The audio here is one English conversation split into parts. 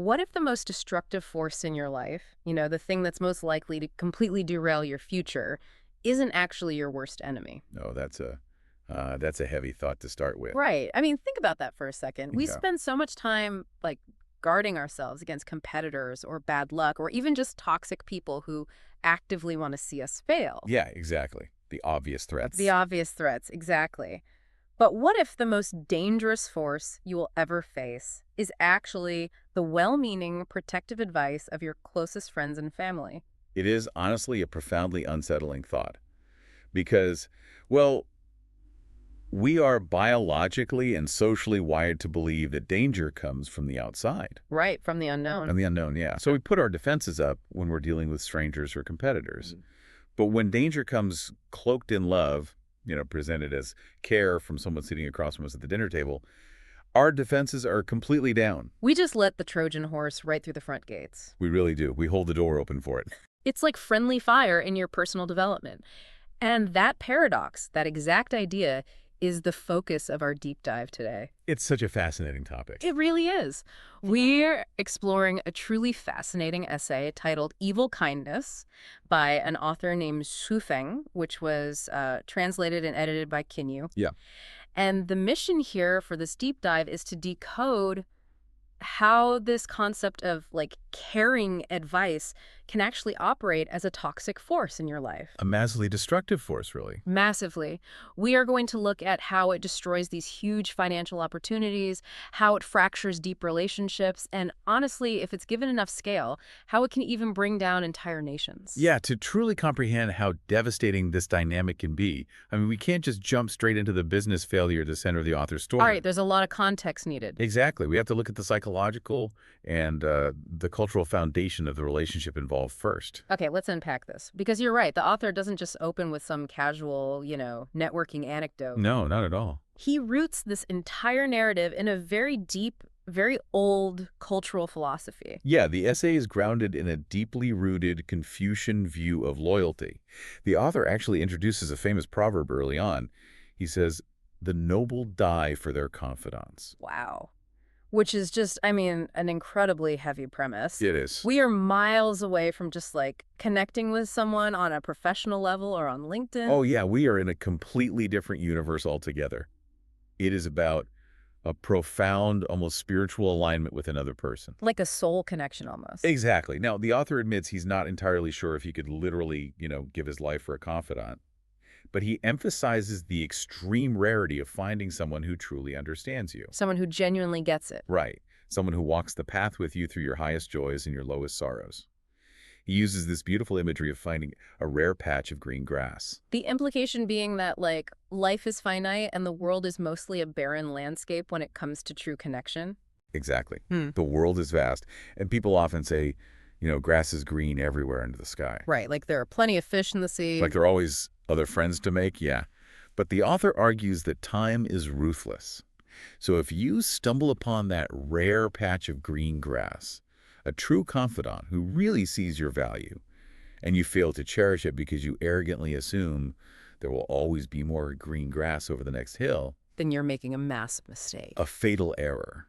What if the most destructive force in your life, the thing that's most likely to completely derail your future, isn't actually your worst enemy? No, that's a heavy thought to start with. Right. I mean, think about that for a second. We Yeah. spend so much time, like, guarding ourselves against competitors or bad luck or even just toxic people who actively want to see us fail. Yeah, exactly. The obvious The threats. obvious threats, exactly. But what if the most dangerous force you will ever face is actually the well-meaning protective advice of your closest friends and family? It is honestly a profoundly unsettling thought because, well, we are biologically and socially wired to believe that danger comes from the outside. Right, from the unknown. And the unknown, yeah. So we put our defenses up when we're dealing with strangers or competitors. But when danger comes cloaked in love, presented as care from someone sitting across from us at the dinner table, our defenses are completely down. We just let the Trojan horse right through the front gates. We really do. We hold the door open for it. It's like friendly fire in your personal development. And that paradox, that exact idea, is the focus of our deep dive today. It's such a fascinating topic. It really is. We're exploring a truly fascinating essay titled Evil Kindness by an author named Xu Feng, which was translated and edited by Kinyu. Yeah. And the mission here for this deep dive is to decode how this concept of like caring advice can actually operate as a toxic force in your life. A massively destructive force, really. Massively. We are going to look at how it destroys these huge financial opportunities, how it fractures deep relationships, and honestly, if it's given enough scale, how it can even bring down entire nations. Yeah, to truly comprehend how devastating this dynamic can be, I mean, we can't just jump straight into the business failure at the center of the author's story. All right, there's a lot of context needed. Exactly. We have to look at the psychological and the cultural foundation of the relationship involved first. Okay, let's unpack this. Because you're right, the author doesn't just open with some casual, networking anecdote. No, not at all. He roots this entire narrative in a very deep, very old cultural philosophy. Yeah, the essay is grounded in a deeply rooted Confucian view of loyalty. The author actually introduces a famous proverb early on. He says, "The noble die for their confidants." Wow. Which is just, an incredibly heavy premise. It is. We are miles away from just like connecting with someone on a professional level or on LinkedIn. Oh, yeah, we are in a completely different universe altogether. It is about a profound, almost spiritual alignment with another person. Like a soul connection almost. Exactly. Now, the author admits he's not entirely sure if he could literally, give his life for a confidant. But he emphasizes the extreme rarity of finding someone who truly understands you. Someone who genuinely gets it. Right. Someone who walks the path with you through your highest joys and your lowest sorrows. He uses this beautiful imagery of finding a rare patch of green grass. The implication being that, like, life is finite and the world is mostly a barren landscape when it comes to true connection. Exactly. The world is vast. And people often say, grass is green everywhere under the sky. Right, like there are plenty of fish in the sea. Like there are always other friends to make, yeah. But the author argues that time is ruthless. So if you stumble upon that rare patch of green grass, a true confidant who really sees your value, and you fail to cherish it because you arrogantly assume there will always be more green grass over the next hill, then you're making a massive mistake. a fatal error.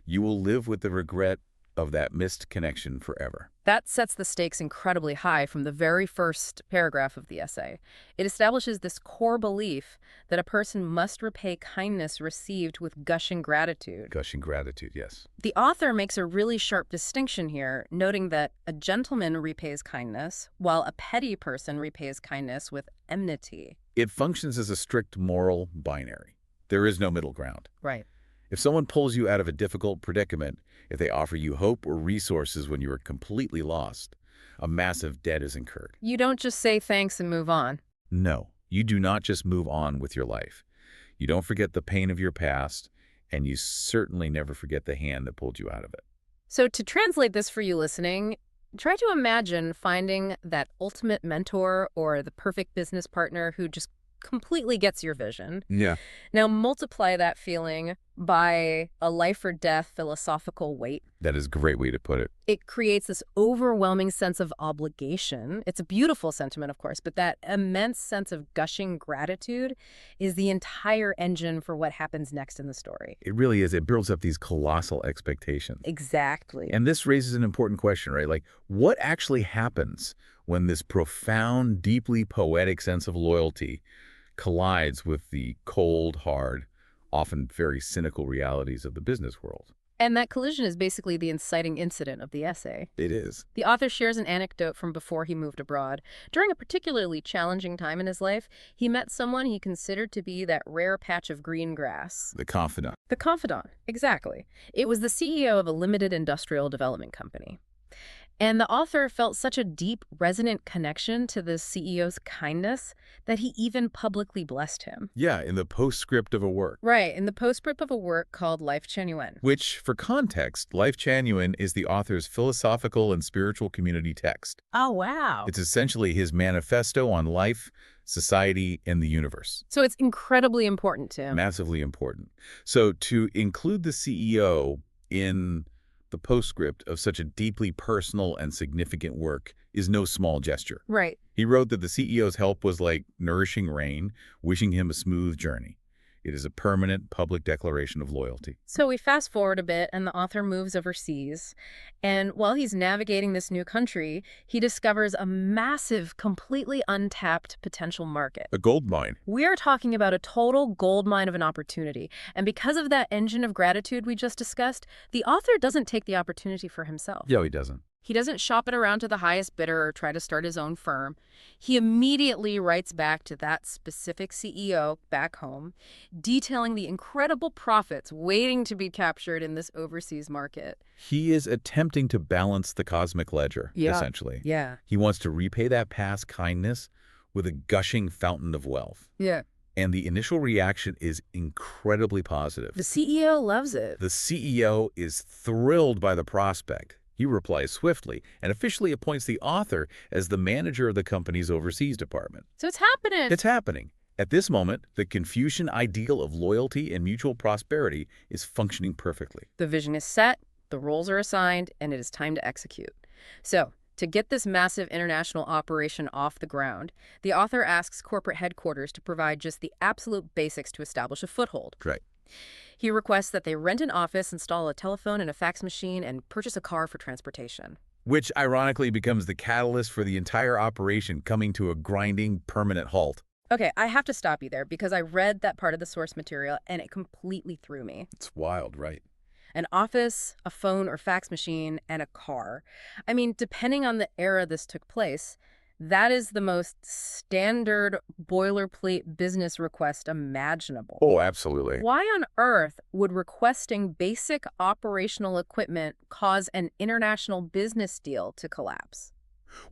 You will live with the regret of that missed connection forever. That sets the stakes incredibly high from the very first paragraph of the essay. It establishes this core belief that a person must repay kindness received with gushing gratitude. Gushing gratitude, yes. The author makes a really sharp distinction here, noting that a gentleman repays kindness, while a petty person repays kindness with enmity. It functions as a strict moral binary. There is no middle ground. Right. If someone pulls you out of a difficult predicament, if they offer you hope or resources when you are completely lost, a massive debt is incurred. You don't just say thanks and move on. No, you do not just move on with your life. You don't forget the pain of your past, and you certainly never forget the hand that pulled you out of it. So to translate this for you listening, try to imagine finding that ultimate mentor or the perfect business partner who just completely gets your vision. Yeah. Now multiply that feeling by a life or death philosophical weight. That is a great way to put it. It creates this overwhelming sense of obligation. It's a beautiful sentiment, of course, but that immense sense of gushing gratitude is the entire engine for what happens next in the story. It really is. It builds up these colossal expectations. Exactly. And this raises an important question, right? Like, what actually happens when this profound, deeply poetic sense of loyalty collides with the cold, hard, often very cynical realities of the business world? And that collision is basically the inciting incident of the essay. It is. The author shares an anecdote from before he moved abroad. During a particularly challenging time in his life, he met someone he considered to be that rare patch of green grass. The confidant. The confidant, exactly. It was the CEO of a limited industrial development company. And the author felt such a deep, resonant connection to the CEO's kindness that he even publicly blessed him. Yeah, in the postscript of a work. Right, in the postscript of a work called Lifechanyuan. Which, for context, Lifechanyuan is the author's philosophical and spiritual community text. Oh, wow. It's essentially his manifesto on life, society, and the universe. So it's incredibly important to him. Massively important. So to include the CEO in the postscript of such a deeply personal and significant work is no small gesture. Right. He wrote that the CEO's help was like nourishing rain, wishing him a smooth journey. It is a permanent public declaration of loyalty. So we fast forward a bit and the author moves overseas. And while he's navigating this new country, he discovers a massive, completely untapped potential market. A gold mine. We are talking about a total goldmine of an opportunity. And because of that engine of gratitude we just discussed, the author doesn't take the opportunity for himself. No, he doesn't. He doesn't shop it around to the highest bidder or try to start his own firm. He immediately writes back to that specific CEO back home, detailing the incredible profits waiting to be captured in this overseas market. He is attempting to balance the cosmic ledger, essentially. Yeah. He wants to repay that past kindness with a gushing fountain of wealth. Yeah. And the initial reaction is incredibly positive. The CEO loves it. The CEO is thrilled by the prospect. He replies swiftly and officially appoints the author as the manager of the company's overseas department. So it's happening. It's happening. At this moment, the Confucian ideal of loyalty and mutual prosperity is functioning perfectly. The vision is set, the roles are assigned, and it is time to execute. So, to get this massive international operation off the ground, the author asks corporate headquarters to provide just the absolute basics to establish a foothold. Right. He requests that they rent an office, install a telephone and a fax machine, and purchase a car for transportation. Which ironically becomes the catalyst for the entire operation coming to a grinding, permanent halt. Okay, I have to stop you there because I read that part of the source material and it completely threw me. It's wild, right? An office, a phone or fax machine, and a car. I mean, depending on the era this took place, that is the most standard boilerplate business request imaginable. Oh, absolutely. Why on earth would requesting basic operational equipment cause an international business deal to collapse?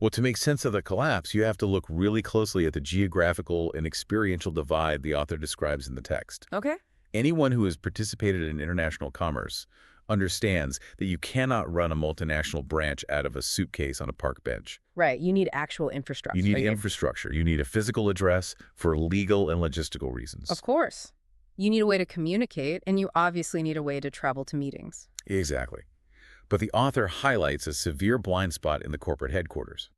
Well, to make sense of the collapse, you have to look really closely at the geographical and experiential divide the author describes in the text. Okay. Anyone who has participated in international commerce understands that you cannot run a multinational branch out of a suitcase on a park bench. Right. You need actual infrastructure. You need infrastructure. You need a physical address for legal and logistical reasons. Of course. You need a way to communicate, and you obviously need a way to travel to meetings. Exactly. But the author highlights a severe blind spot in the corporate headquarters.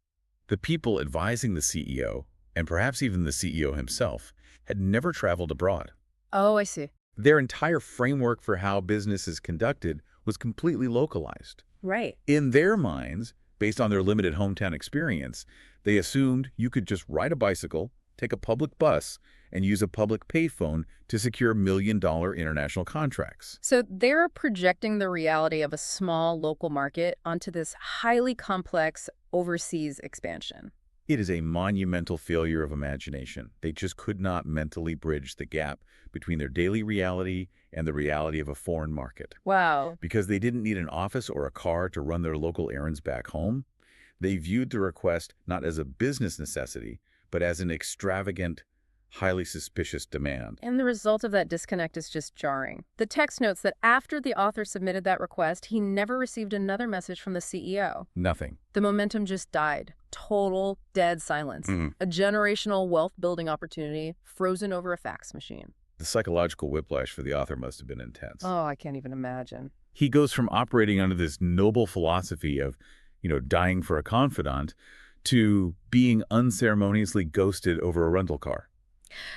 The people advising the CEO, and perhaps even the CEO himself, had never traveled abroad. Oh, I see. Their entire framework for how business is conducted was completely localized. Right. In their minds, based on their limited hometown experience, they assumed you could just ride a bicycle, take a public bus, and use a public payphone to secure million-dollar international contracts. So they're projecting the reality of a small local market onto this highly complex overseas expansion. It is a monumental failure of imagination. They just could not mentally bridge the gap between their daily reality and the reality of a foreign market. Wow. Because they didn't need an office or a car to run their local errands back home, they viewed the request not as a business necessity, but as an extravagant highly suspicious demand. And the result of that disconnect is just jarring. The text notes that after the author submitted that request, he never received another message from the CEO. Nothing. The momentum just died. Total dead silence. Mhm. A generational wealth-building opportunity frozen over a fax machine. The psychological whiplash for the author must have been intense. Oh, I can't even imagine. He goes from operating under this noble philosophy of, dying for a confidant to being unceremoniously ghosted over a rental car.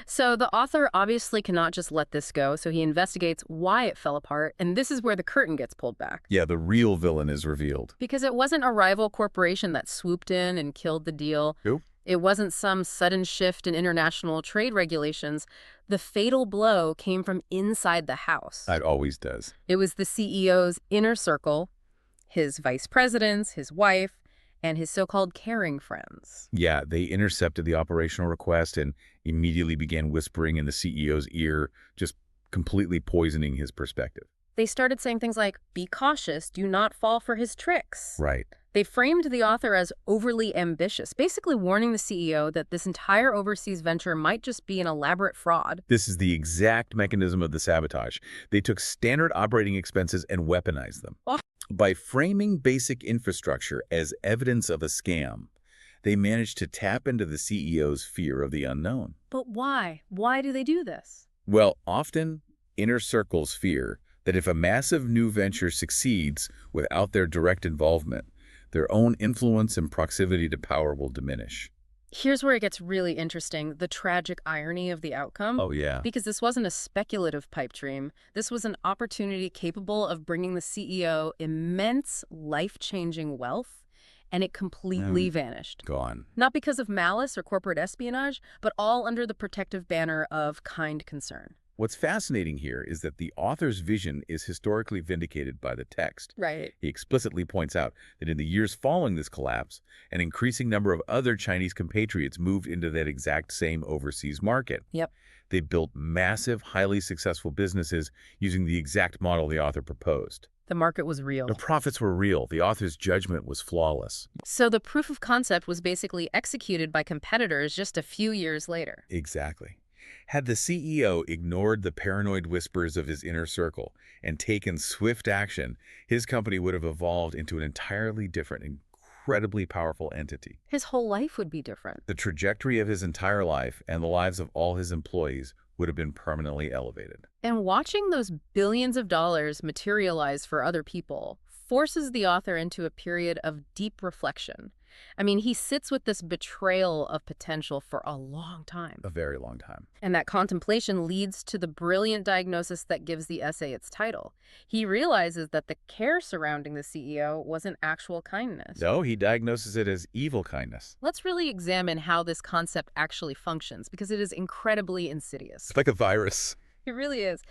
So the author obviously cannot just let this go, so he investigates why it fell apart, and this is where the curtain gets pulled back. Yeah, the real villain is revealed. Because it wasn't a rival corporation that swooped in and killed the deal. Who? It wasn't some sudden shift in international trade regulations. The fatal blow came from inside the house. It always does. It was the CEO's inner circle, his vice presidents, his wife, and his so-called caring friends. Yeah, they intercepted the operational request and immediately began whispering in the CEO's ear, just completely poisoning his perspective. They started saying things like, "Be cautious, do not fall for his tricks." Right. They framed the author as overly ambitious, basically warning the CEO that this entire overseas venture might just be an elaborate fraud. This is the exact mechanism of the sabotage. They took standard operating expenses and weaponized them. Oh. By framing basic infrastructure as evidence of a scam, they managed to tap into the CEO's fear of the unknown. But why? Why do they do this? Well, often, inner circles fear that if a massive new venture succeeds without their direct involvement, their own influence and proximity to power will diminish. Here's where it gets really interesting, the tragic irony of the outcome. Oh, yeah. Because this wasn't a speculative pipe dream. This was an opportunity capable of bringing the CEO immense, life-changing wealth, and it completely vanished. Gone. Not because of malice or corporate espionage, but all under the protective banner of kind concern. What's fascinating here is that the author's vision is historically vindicated by the text. Right. He explicitly points out that in the years following this collapse, an increasing number of other Chinese compatriots moved into that exact same overseas market. Yep. They built massive, highly successful businesses using the exact model the author proposed. The market was real. The profits were real. The author's judgment was flawless. So the proof of concept was basically executed by competitors just a few years later. Exactly. Had the CEO ignored the paranoid whispers of his inner circle and taken swift action, his company would have evolved into an entirely different, incredibly powerful entity. His whole life would be different. The trajectory of his entire life and the lives of all his employees would have been permanently elevated. And watching those billions of dollars materialize for other people forces the author into a period of deep reflection. I mean, he sits with this betrayal of potential for a long time. A very long time. And that contemplation leads to the brilliant diagnosis that gives the essay its title. He realizes that the care surrounding the CEO wasn't actual kindness. No, he diagnoses it as evil kindness. Let's really examine how this concept actually functions, because it is incredibly insidious. It's like a virus. It really is.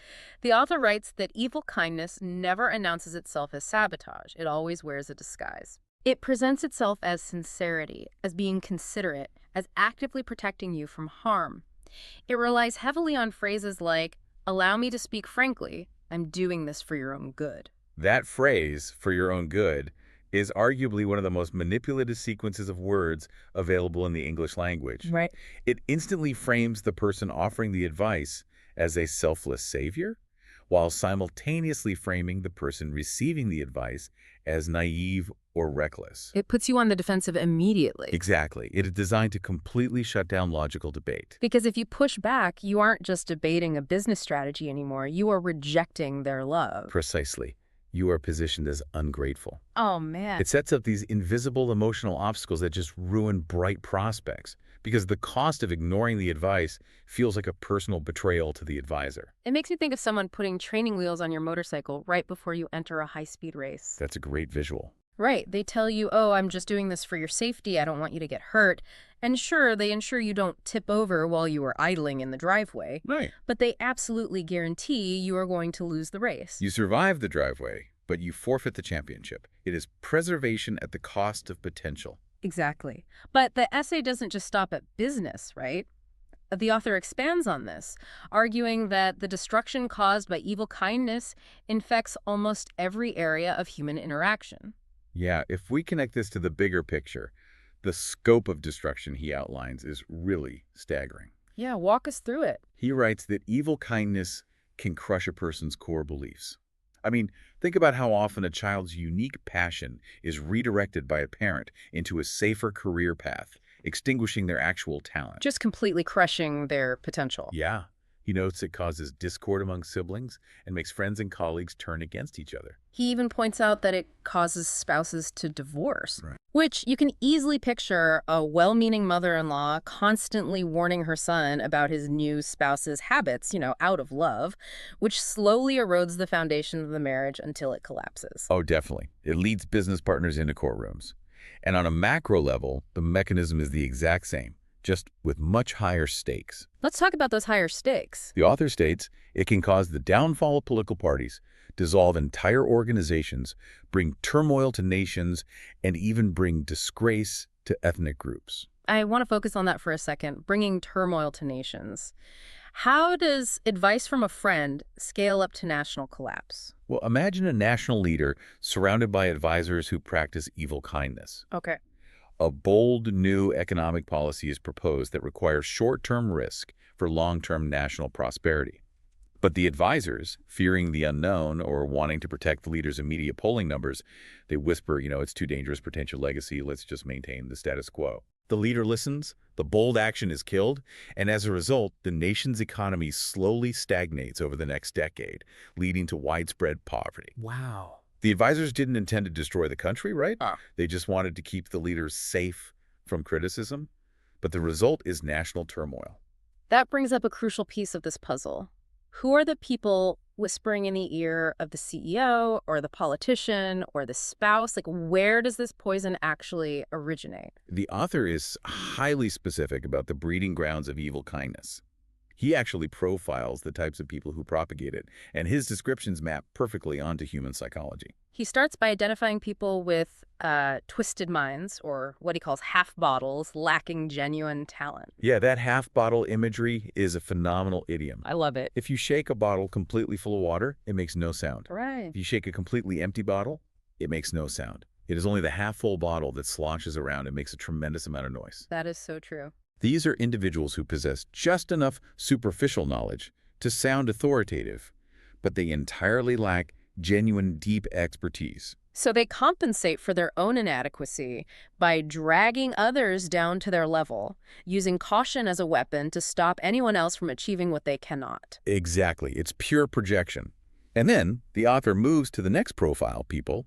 The author writes that evil kindness never announces itself as sabotage. It always wears a disguise. It presents itself as sincerity, as being considerate, as actively protecting you from harm. It relies heavily on phrases like, "Allow me to speak frankly, I'm doing this for your own good." That phrase, "for your own good," is arguably one of the most manipulative sequences of words available in the English language. Right. It instantly frames the person offering the advice as a selfless savior, while simultaneously framing the person receiving the advice as naive or reckless. It puts you on the defensive immediately. Exactly. It is designed to completely shut down logical debate. Because if you push back, you aren't just debating a business strategy anymore. You are rejecting their love. Precisely. You are positioned as ungrateful. Oh, man. It sets up these invisible emotional obstacles that just ruin bright prospects, because the cost of ignoring the advice feels like a personal betrayal to the advisor. It makes me think of someone putting training wheels on your motorcycle right before you enter a high-speed race. That's a great visual. Right. They tell you, "Oh, I'm just doing this for your safety. I don't want you to get hurt." And sure, they ensure you don't tip over while you are idling in the driveway. Right. But they absolutely guarantee you are going to lose the race. You survive the driveway, but you forfeit the championship. It is preservation at the cost of potential. Exactly. But the essay doesn't just stop at business, right? The author expands on this, arguing that the destruction caused by evil kindness infects almost every area of human interaction. Yeah, if we connect this to the bigger picture, the scope of destruction he outlines is really staggering. Yeah, walk us through it. He writes that evil kindness can crush a person's core beliefs. I mean, think about how often a child's unique passion is redirected by a parent into a safer career path, extinguishing their actual talent. Just completely crushing their potential. Yeah, he notes it causes discord among siblings and makes friends and colleagues turn against each other. He even points out that it causes spouses to divorce, Right. which you can easily picture a well-meaning mother-in-law constantly warning her son about his new spouse's habits, out of love, which slowly erodes the foundation of the marriage until it collapses. Oh, definitely. It leads business partners into courtrooms. And on a macro level, the mechanism is the exact same, just with much higher stakes. Let's talk about those higher stakes. The author states it can cause the downfall of political parties, dissolve entire organizations, bring turmoil to nations, and even bring disgrace to ethnic groups. I want to focus on that for a second, bringing turmoil to nations. How does advice from a friend scale up to national collapse? Well, imagine a national leader surrounded by advisors who practice evil kindness. Okay. A bold new economic policy is proposed that requires short-term risk for long-term national prosperity. But the advisors, fearing the unknown or wanting to protect the leader's immediate polling numbers, they whisper, it's too dangerous, potential legacy, let's just maintain the status quo. The leader listens, the bold action is killed, and as a result, the nation's economy slowly stagnates over the next decade, leading to widespread poverty. Wow. The advisors didn't intend to destroy the country, right? Oh. They just wanted to keep the leaders safe from criticism. But the result is national turmoil. That brings up a crucial piece of this puzzle. Who are the people whispering in the ear of the CEO or the politician or the spouse? Like, where does this poison actually originate? The author is highly specific about the breeding grounds of evil kindness. He actually profiles the types of people who propagate it, and his descriptions map perfectly onto human psychology. He starts by identifying people with twisted minds, or what he calls half bottles, lacking genuine talent. Yeah, that half-bottle imagery is a phenomenal idiom. I love it. If you shake a bottle completely full of water, it makes no sound. Right. If you shake a completely empty bottle, it makes no sound. It is only the half-full bottle that sloshes around and makes a tremendous amount of noise. That is so true. These are individuals who possess just enough superficial knowledge to sound authoritative, but they entirely lack genuine deep expertise. So they compensate for their own inadequacy by dragging others down to their level, using caution as a weapon to stop anyone else from achieving what they cannot. Exactly. It's pure projection. And then the author moves to the next profile, people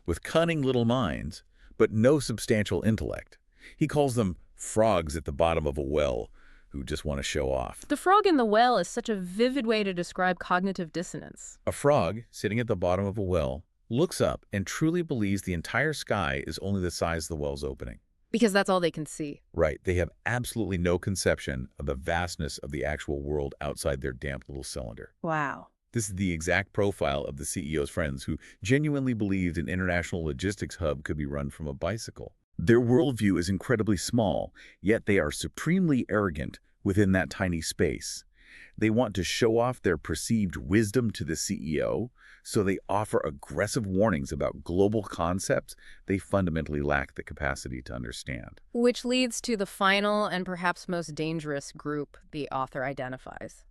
with cunning little minds, but no substantial intellect. He calls them frogs at the bottom of a well who just want to show off. The frog in the well is such a vivid way to describe cognitive dissonance. A frog sitting at the bottom of a well looks up and truly believes the entire sky is only the size of the well's opening. Because that's all they can see. Right. They have absolutely no conception of the vastness of the actual world outside their damp little cylinder. Wow. This is the exact profile of the CEO's friends who genuinely believed an international logistics hub could be run from a bicycle. Their worldview is incredibly small, yet they are supremely arrogant within that tiny space. They want to show off their perceived wisdom to the CEO, so they offer aggressive warnings about global concepts they fundamentally lack the capacity to understand. Which leads to the final and perhaps most dangerous group the author identifies.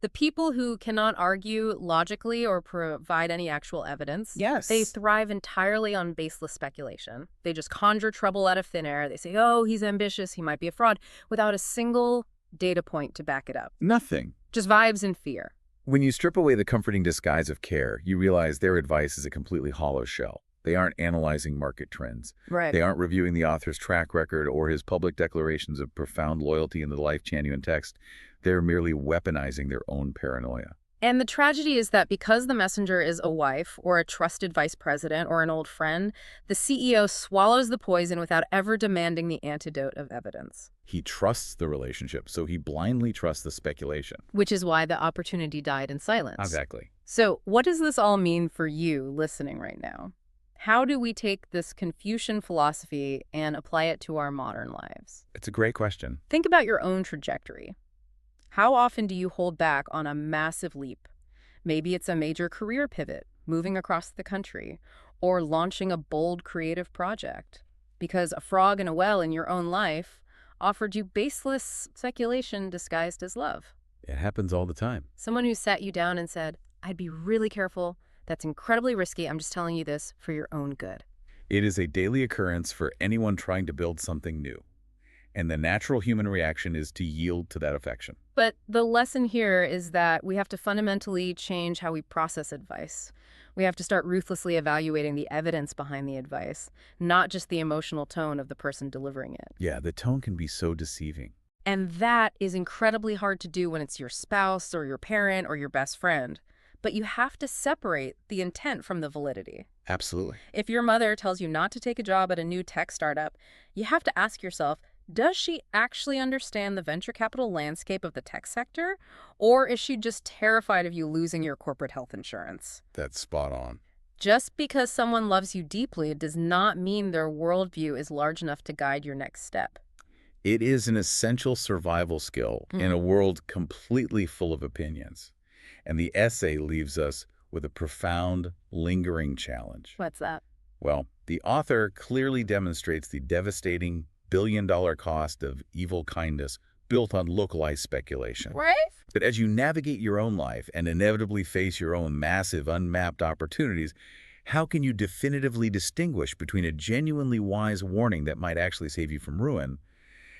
The people who cannot argue logically or provide any actual evidence. Yes. They thrive entirely on baseless speculation. They just conjure trouble out of thin air. They say, oh, he's ambitious, he might be a fraud, without a single data point to back it up. Nothing. Just vibes and fear. When you strip away the comforting disguise of care, you realize their advice is a completely hollow shell. They aren't analyzing market trends. Right. They aren't reviewing the author's track record or his public declarations of profound loyalty in the Lifechanyuan text. They're merely weaponizing their own paranoia. And the tragedy is that because the messenger is a wife or a trusted vice president or an old friend, the CEO swallows the poison without ever demanding the antidote of evidence. He trusts the relationship, so he blindly trusts the speculation. Which is why the opportunity died in silence. Exactly. So what does this all mean for you listening right now? How do we take this Confucian philosophy and apply it to our modern lives? It's a great question. Think about your own trajectory. How often do you hold back on a massive leap? Maybe it's a major career pivot, moving across the country, or launching a bold creative project. Because a frog in a well in your own life offered you baseless speculation disguised as love. It happens all the time. Someone who sat you down and said, I'd be really careful. That's incredibly risky. I'm just telling you this for your own good. It is a daily occurrence for anyone trying to build something new. And the natural human reaction is to yield to that affection. But the lesson here is that we have to fundamentally change how we process advice. We have to start ruthlessly evaluating the evidence behind the advice, not just the emotional tone of the person delivering it. Yeah, the tone can be so deceiving. And that is incredibly hard to do when it's your spouse or your parent or your best friend. But you have to separate the intent from the validity. Absolutely. If your mother tells you not to take a job at a new tech startup, you have to ask yourself, does she actually understand the venture capital landscape of the tech sector? Or is she just terrified of you losing your corporate health insurance? That's spot on. Just because someone loves you deeply does not mean their worldview is large enough to guide your next step. It is an essential survival skill in a world completely full of opinions. And the essay leaves us with a profound, lingering challenge. What's that? Well, the author clearly demonstrates the devastating billion-dollar cost of evil kindness built on localized speculation. Right? But as you navigate your own life and inevitably face your own massive, unmapped opportunities, how can you definitively distinguish between a genuinely wise warning that might actually save you from ruin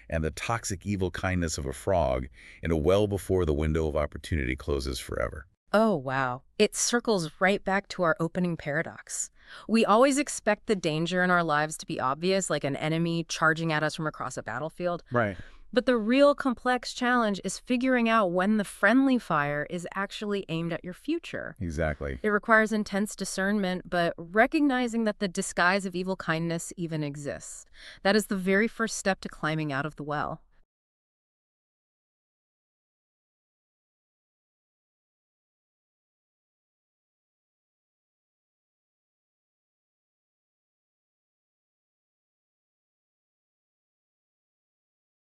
and the toxic evil kindness of a frog in a well before the window of opportunity closes forever? Oh, wow. It circles right back to our opening paradox. We always expect the danger in our lives to be obvious, like an enemy charging at us from across a battlefield. Right. But the real complex challenge is figuring out when the friendly fire is actually aimed at your future. Exactly. It requires intense discernment, but recognizing that the disguise of evil kindness even exists. That is the very first step to climbing out of the well.